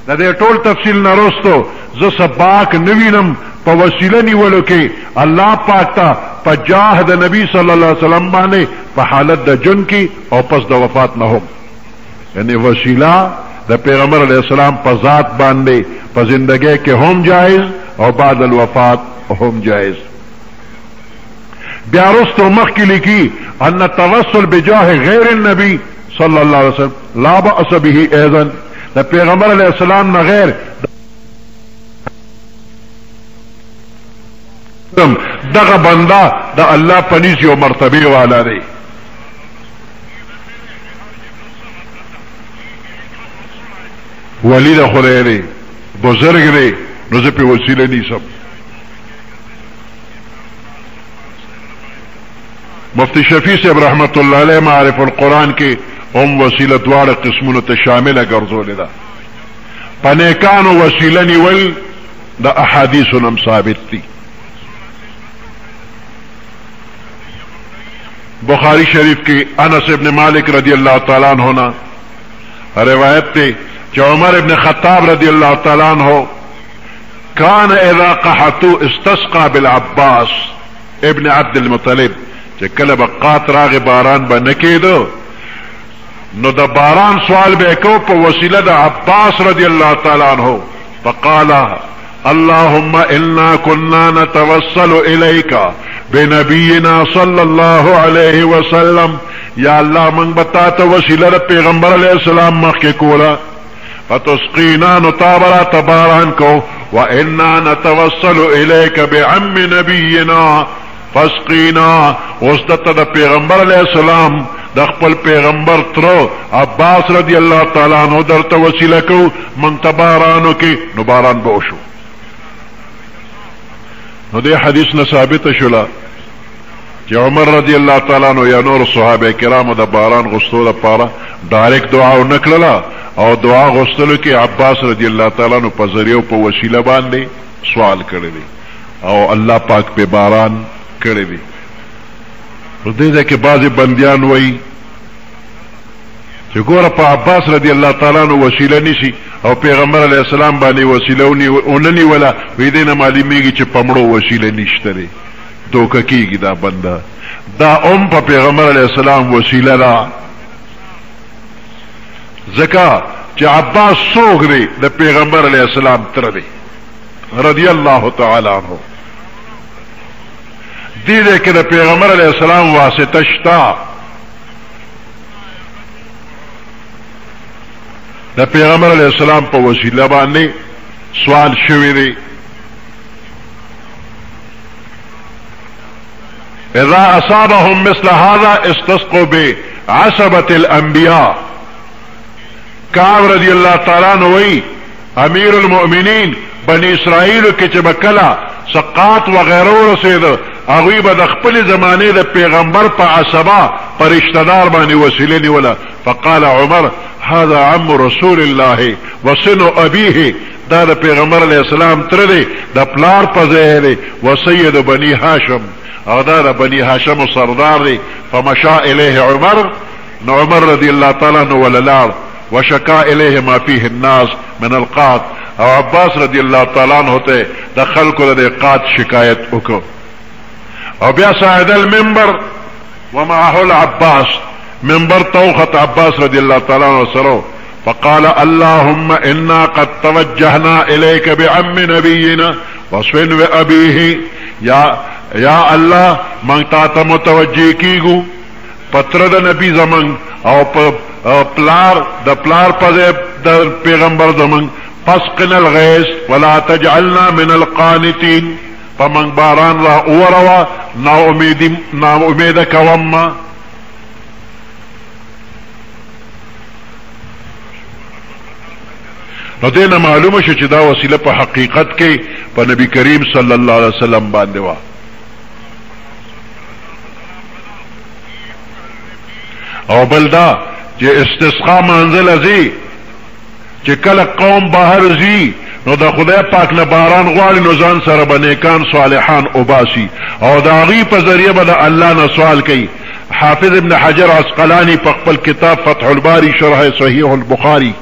B: دا دې ټول تفصیل نه وروسته زه سباک نوینم په وسیله نیولو کې الله پاک ته په جاه د نبی صلی الله علیه وسلم باندې په حالت د جن کې او پس د وفات نه هم. یعنی وسیله د پیغمبر علیه السلام په ذات باندې په زندګۍ کې هم جایز او بعد الوفات هم جایز. بیا وروسته مخکې لیکي ان التوسل بجاه غیر النبي صلی الله علیه وسلم لا بأس به ايضا. د پیغمبر علیه السلام نه غیر دغه بنده د الله پنځ یو مرتبه والا دی. ولی د خدای دی بزرگ دی نو زه په وسیله نیسم. مفتی شفیع صاحب رحمت الله علیه معرف القرآن کې هم وسیله دواړه قسمونو ته شامله ګرځولې ده. په نیکانو وسیله نیول د احادیثو نم ثابت دي. بخاری شریف کی انس ابن مالک رضی اللہ تعالیٰ عنہ نا روایت تے کہ عمر ابن خطاب رضی اللہ تعالیٰ عنہ کان اذا قحطو استسقى بالعباس ابن عبد المطلب کہ کل بقات راغ باران با نکیدو نو دا باران سوال بے کو پا وسیلہ دا عباس رضی اللہ تعالیٰ عنہ فقالا اللهم انا كنا نتوسل اليك بنبينا صلى الله عليه وسلم. یا اللہ من بتاتا وسیلہ پیغمبر علیہ السلام مخی کولا فتسقینا نتابرا تباران کو وانا نتوسل اليك بعم نبينا فاسقینا. وسدت دا پیغمبر علیہ السلام دا خپل پیغمبر ترو عباس رضی اللہ تعالیٰ عنہ در تا وسیلہ کو من تبارانو کی نباران بوشو. نو دې حدیث نه ثابت شولا چې عمر رضی الله تعالی عنہ یا نور صحابه کرامو د باران غوښتلو لپاره ډایرکټ دعا ونکړه او دعا غوښتلو کې عباس رضی الله تعالی عنہ په ذریعہ په وسیله باندې سوال کړی او الله پاک په باران کړی دی. دې کې بعضی بندیان وایي چې ګوره په عباس رضی الله تعالی عنہ وسیله نشي او پیغمبر علیہ السلام باندې وسیله اوننی ولا وی دینه معلومیږي چې پمړو وسیله نشته لري. دوکه کیږي دا بنده دا په پیغمبر علیہ السلام وسیله لا زکا چې عباس څوک دی د پیغمبر علیہ السلام تر دی رضی الله تعالی عنہ. دې کې د پیغمبر علیہ السلام واسطه شتا. د پیغمبر علیہ السلام په وسیله باندې سوال شوی دی. اذا اصابهم مثل هذا استسقوا بعصبة الانبیاء. کعب رضی اللہ تعالیٰ عنہ وی امیر المؤمنین بنی اسرائیل کې چې بکلا سقات وغیره ورسید هغوی به د خپل زمانه د پیغمبر په عصبه پرشتدار بانی وسیلنی ولا فقال عمر هذا عم رسول الله وسن ابيه دا د پیغمبر علیہ السلام تر دی د پلار پزه دی وسید بنی هاشم او دا د بنی هاشم سردار دی فمشى الیه عمر نو عمر رضی اللہ تعالی عنہ وللار وشکا الیه ما فيه الناس من القات او عباس رضی اللہ تعالی عنہ ته د خلکو د قات شکایت وکړو او بیا صعد المنبر ومعه العباس منبر توخت عباس رضی اللہ تعالی عنہ سره فقال اللهم انا قد توجهنا اليك بعم نبينا وصفن وابيه یا الله من تا متوجه کیگو پتر د نبی زمن او پلار د پلار پزه د پیغمبر زمن فسقنا الغيث ولا تجعلنا من القانتين فمن باران را اوروا نا امید کوما نو دینا معلوم شو چې دا وسیله په حقیقت کې په نبی کریم صلی الله علیه وسلم باندې وا او بل دا چې استسقا منزل ازي چې کله قوم بهر زی نو د خدای پاک نه باران غواړي نو ځان سره بنیکان صالحان اوباسي او دا غي په ذریعہ به الله نه سوال کوي حافظ ابن حجر عسقلانی په خپل کتاب فتح الباری شرح صحیح البخاری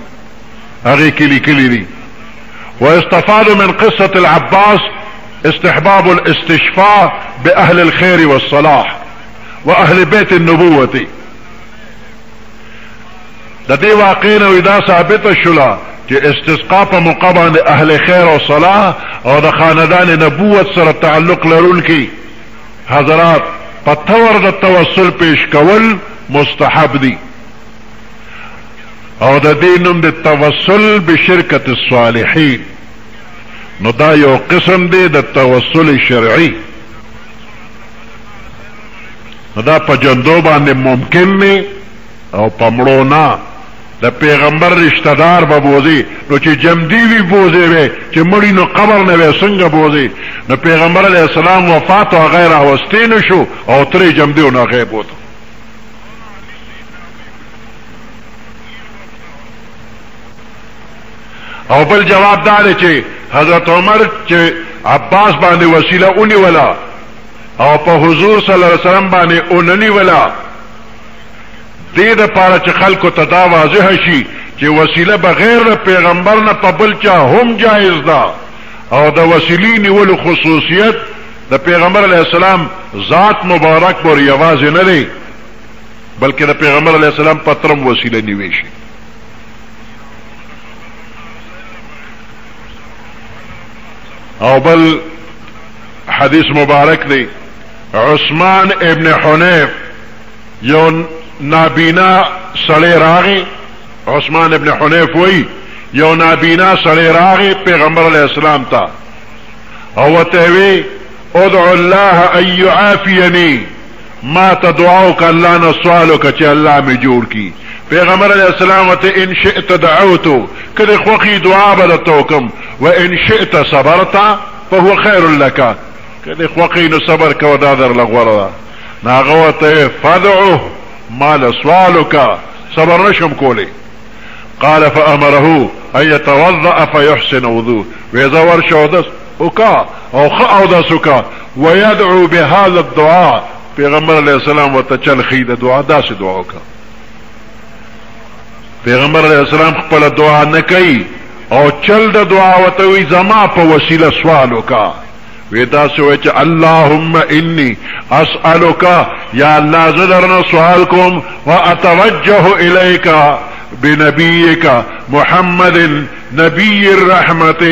B: هغه کلی کلی دی واستفاد من قصة العباس استحباب الاستشفاء بأهل الخير والصلاح وأهل بيت النبوة دا دی واقعین او دا ثابت شلا چې استسقا په مقابل اهل خیر او صلاح او د خاندان نبوت سره تعلق لرونکي حضرات په تور د توسل پیش کول مستحب دي او د دینم د توسل بشرکت الصالحین نو دا یو قسم دی د توسل شرعي نو دا په جندو باندې ممکن نه او پمړو نه د پیغمبر رشتہ دار به بوزي نو چې جمدی وی بوزي وي چې مړی نو قبر نه وي څنګه بوزي نو پیغمبر علیہ السلام وفات او غیر واستین شو او ترې جمدی نه غیب وته او بل جواب دار چې حضرت عمر چې عباس باندې وسیله اونی ولا او په حضور صلی الله علیه وسلم باندې اوننی ولا دې د پاره چې خلکو ته دا واضح شي چې وسیله بغیر پیغمبر نه په بل چا هم جایز ده او د وسیلې نیولو خصوصیت د پیغمبر علیه السلام ذات مبارک پر یوازې نه دی بلکې د پیغمبر علیه السلام پترم وسیله نیوي شي او بل حدیث مبارک دی عثمان ابن حنیف یو نابینا سړی راغی عثمان ابن حنیف وی یو نابینا سړی راغی پیغمبر علیہ السلام تا او ته وی ادعو الله ان يعافيني ما تدعوك الله نه سوالک چې الله می جوړ کی پیغمبر علیہ السلام ته ان شئت دعوت کله خوخي دعا بدتوکم وان شئت صبرت فهو خير لك کله خوخي نو صبر کو دا در لغوره ناغوته فدعوه مال سوالك صبر نشم کولی قال فامره ان يتوضأ فيحسن وضوء واذا ورش ودس وكا او خا ودسك ويدعو بهذا الدعاء پیغمبر علیہ السلام وتچل خید دعا داس دعا وکا پیغمبر علیہ السلام خپل دعا نه کوي او چل د دعا وتوي زما په وسیله سوال وکا ویدا سوچ اللهم انی اسألک یا اللہ زدرنا سوالکم واتوجه الیک بنبیک محمد نبی الرحمت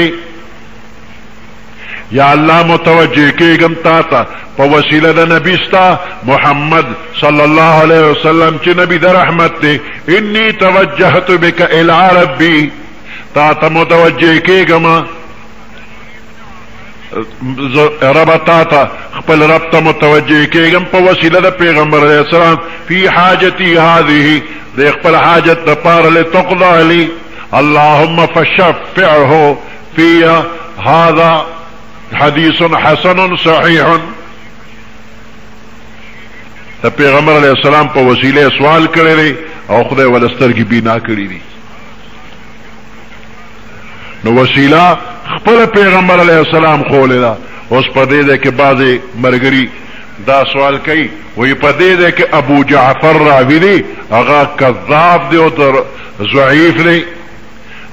B: یا اللہ متوجه کېږم تا ته په وسیله د نبی ستا محمد صلی الله علیه وسلم چې نبی د رحمت دی انی توجهت بک الی ربی تا ته متوجه کېږم رب تا خپل رب ته متوجه کېږم په وسیله د پیغمبر علیہ السلام فی حاجتی هذه د خپل حاجت د پاره لتقضى لي اللهم فشفعه في هذا حدیث حسن صحیح د پیغمبر علیہ السلام په وسیله سوال کړی دی او خدای ولستر کی بینا کړی دی. نو وسیله خپل پیغمبر علیہ السلام خولې ده. اوس په دې ده کې بعضې مرګري دا سوال کوي وی په دې ده کې ابو جعفر راوي دی هغه کذاب دی او ضعیف دی.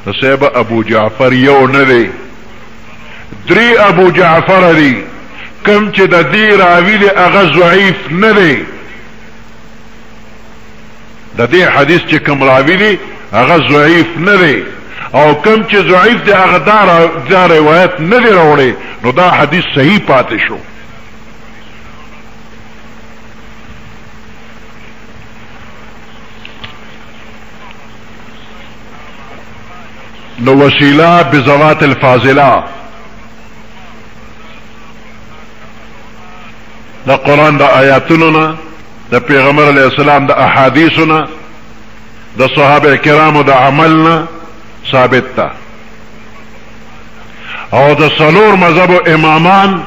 B: نو صاحب ابو جعفر یو نه دی، 3 ابو جعفر دی. کم چې د دې راوي دی هغه ضعیف نه دی. د دې حدیث چې کوم راوي دی هغه ضعیف نه دی، او کم چې ضعیف دی هغه دا روایت نه دی راوړی. نو دا حدیث صحیح پاتې شو. نو وسیله بذوات الفاضله د قرآن د آیاتونو نه، د پیغمبر علیہ السلام د احادیثو نه، د صحابه کرامو د عمل نه ثابت تا. او د څلور مذهبو امامان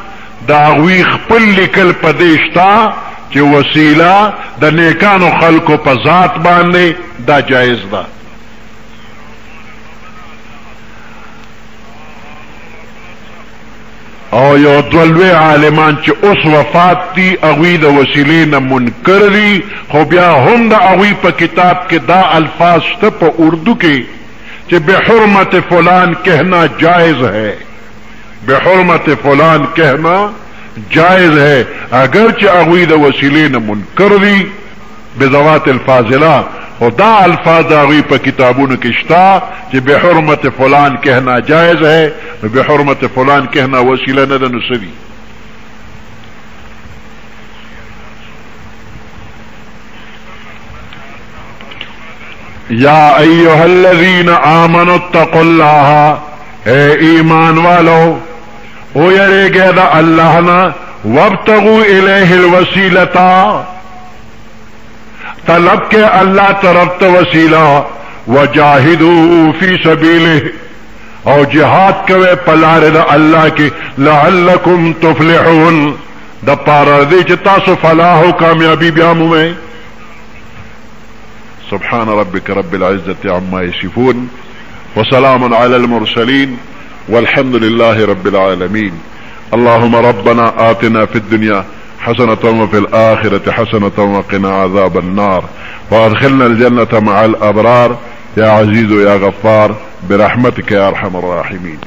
B: د هغوی خپل لیکل په دې شته چې وسیله د نیکانو خلکو په ذات باندې دا جایز ده. او یو دولوی عالمان چې اوس وفات دي هغوی د وسیلې نه منکر دي، خو بیا هم د هغوی په کتاب کې دا الفاظ شته په اردو کې کہ بحرمت فلان کہنا جائز ہے، بحرمت فلان کہنا جائز ہے، اگرچہ اغوید وسیلین منکر دی بذوات الفاضلہ. خدا الفاظ اغوی پا کتابون کشتا کہ بحرمت فلان کہنا جائز ہے، بحرمت فلان کہنا وسیلہ ندن سدی. یا ایہا الذین آمنوا اتقوا اللہ، اے ایمان والو او یرے گے دا اللہ نا، وابتغوا الیہ الوسیلتا، طلب کے اللہ طرف تا وسیلہ، وجاہدوا فی سبیلہ، او جہاد کوے پلار دا اللہ کی، لعلکم تفلحون، دا پارا دی چتا سو فلاح و کامیابی بیامو میں. سبحان ربك رب العزة عما يصفون وسلام على المرسلين والحمد لله رب العالمين. اللهم ربنا آتنا في الدنيا حسنة وفي الآخرة حسنة وقنا عذاب النار وادخلنا الجنة مع الأبرار يا عزيز يا غفار برحمتك يا أرحم الراحمين.